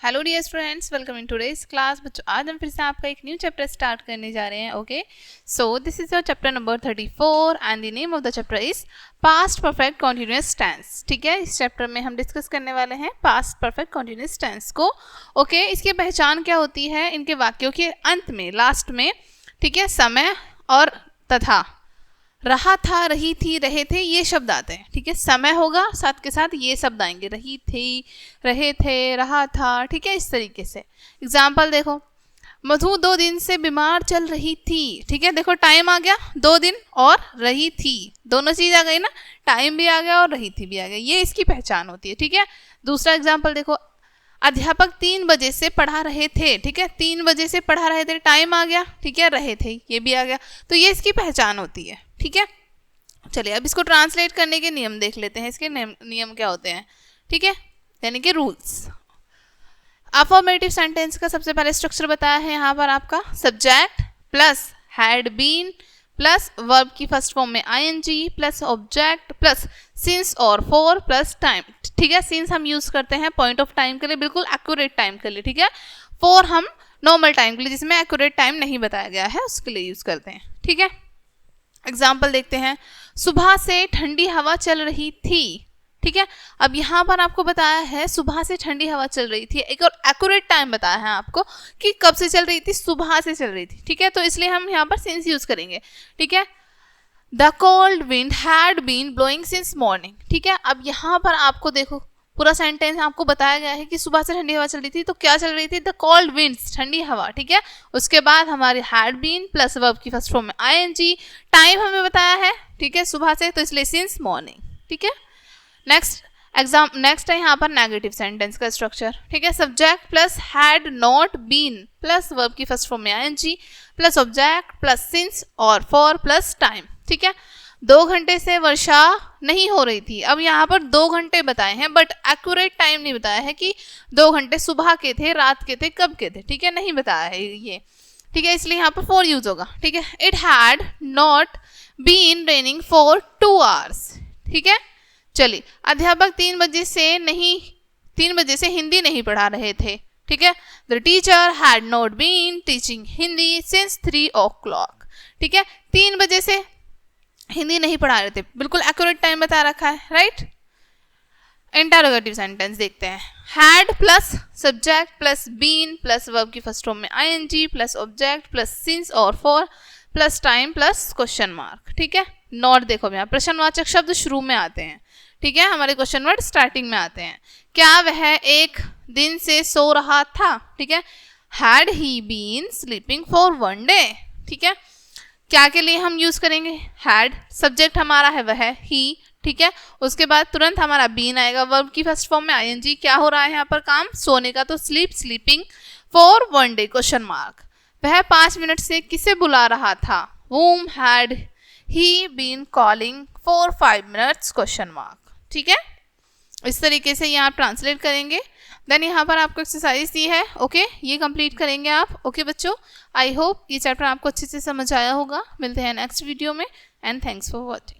Hello dear students, welcome in today's class. बच्चों आज हम फिर से आपका एक न्यू चैप्टर स्टार्ट करने जा रहे हैं। Okay, so this is your chapter number 34 and the name of the chapter is past perfect continuous tense. ठीक है, इस चैप्टर में हम डिस्कस करने वाले हैं पास्ट परफेक्ट कॉन्टिन्यूअस टेंस को। ओके, इसकी पहचान क्या होती है? इनके वाक्यों के अंत में, लास्ट में, ठीक है, समय और तथा, रहा था, रही थी, रहे थे, ये शब्द आते हैं। ठीक है, समय होगा, साथ के साथ ये शब्द आएंगे, रही थी, रहे थे, रहा था। ठीक है, इस तरीके से। एग्जाम्पल देखो, मधु 2 दिन से बीमार चल रही थी। ठीक है, देखो टाइम आ गया, 2 दिन और रही थी, दोनों चीज आ गई ना, टाइम भी आ गया और रही थी भी आ गया। ये इसकी पहचान होती है। ठीक है, दूसरा एग्जाम्पल देखो, अध्यापक 3 बजे से पढ़ा रहे थे। ठीक है, 3 बजे से पढ़ा रहे थे, टाइम आ गया, ठीक है, रहे थे, ये भी आ गया, तो ये इसकी पहचान होती है। ठीक है, चलिए अब इसको ट्रांसलेट करने के नियम देख लेते हैं। इसके नियम क्या होते हैं? ठीक है, यानी कि रूल्स। अफर्मेटिव सेंटेंस का सबसे पहले स्ट्रक्चर बताया है यहाँ पर आपका, subject plus had been plus verb की फर्स्ट फॉर्म में ING plus object plus since और फॉर प्लस टाइम। ठीक है, सिंस हम यूज करते हैं पॉइंट ऑफ टाइम के लिए, बिल्कुल एक्यूरेट टाइम के लिए। ठीक है, फॉर हम नॉर्मल टाइम के लिए, जिसमें एक्यूरेट टाइम नहीं बताया गया है, उसके लिए यूज करते हैं। ठीक है, एग्जाम्पल देखते हैं, सुबह से ठंडी हवा चल रही थी। ठीक है, अब यहाँ पर आपको बताया है सुबह से ठंडी हवा चल रही थी, एक और एक्यूरेट टाइम बताया है आपको कि कब से चल रही थी, सुबह से चल रही थी। ठीक है, तो इसलिए हम यहाँ पर सिंस यूज करेंगे। ठीक है, the cold wind had been blowing since morning. ठीक है, अब यहाँ पर आपको देखो पूरा सेंटेंस आपको बताया गया है कि सुबह से ठंडी हवा चल रही थी, तो क्या चल रही थी? द कोल्ड विंड्स, ठंडी हवा। ठीक है, उसके बाद हमारी हैड बीन प्लस वर्ब की फर्स्ट फॉर्म में आईएनजी, टाइम हमें बताया है, ठीक है, सुबह से, तो इसलिए सिंस मॉर्निंग। ठीक है, नेक्स्ट है यहाँ पर नेगेटिव सेंटेंस का स्ट्रक्चर। ठीक है, subject plus had not been plus verb की फर्स्ट फॉर्म में ING plus object plus since और फॉर प्लस टाइम। ठीक है, 2 घंटे से वर्षा नहीं हो रही थी। अब यहाँ पर 2 घंटे बताए हैं, बट एक्यूरेट टाइम नहीं बताया है कि 2 घंटे सुबह के थे, रात के थे, कब के थे। ठीक है, नहीं बताया है ये। ठीक है, इसलिए यहाँ पर फॉर यूज होगा। ठीक है, it had not been raining for 2 hours. ठीक है, चलिए, अध्यापक 3 बजे से हिंदी नहीं पढ़ा रहे थे। ठीक है, the teacher had not been teaching Hindi since 3 o'clock। ठीक है, 3 बजे से हिंदी नहीं पढ़ा रहे थे, बिल्कुल एक्यूरेट टाइम बता रखा है, राइट। इंटरोगेटिव सेंटेंस देखते हैं, had plus subject plus been plus verb की फर्स्ट फॉर्म में ING plus object plus since और for plus time plus question mark. ठीक है, नॉट देखो यहाँ प्रश्नवाचक शब्द शुरू में आते हैं। ठीक है, हमारे क्वेश्चन वर्ड स्टार्टिंग में आते हैं। क्या वह एक दिन से सो रहा था? ठीक है, had he been sleeping for 1 day. ठीक है, क्या के लिए हम यूज करेंगे? हैड, सब्जेक्ट हमारा है वह ही। ठीक है, उसके बाद तुरंत हमारा बीन आएगा, वर्ब की फर्स्ट फॉर्म में आईएनजी। क्या हो रहा है यहाँ पर काम? सोने का, तो sleep, sleeping for 1 day question mark. वह 5 मिनट से किसे बुला रहा था? whom had he been calling for 5 minutes question mark. ठीक है, इस तरीके से ये आप ट्रांसलेट करेंगे। देन यहाँ पर आपको एक्सरसाइज दी है। ओके, ये कंप्लीट करेंगे आप। ओके बच्चों, आई होप ये चैप्टर आपको अच्छे से समझ आया होगा। मिलते हैं नेक्स्ट वीडियो में एंड थैंक्स फॉर वॉचिंग।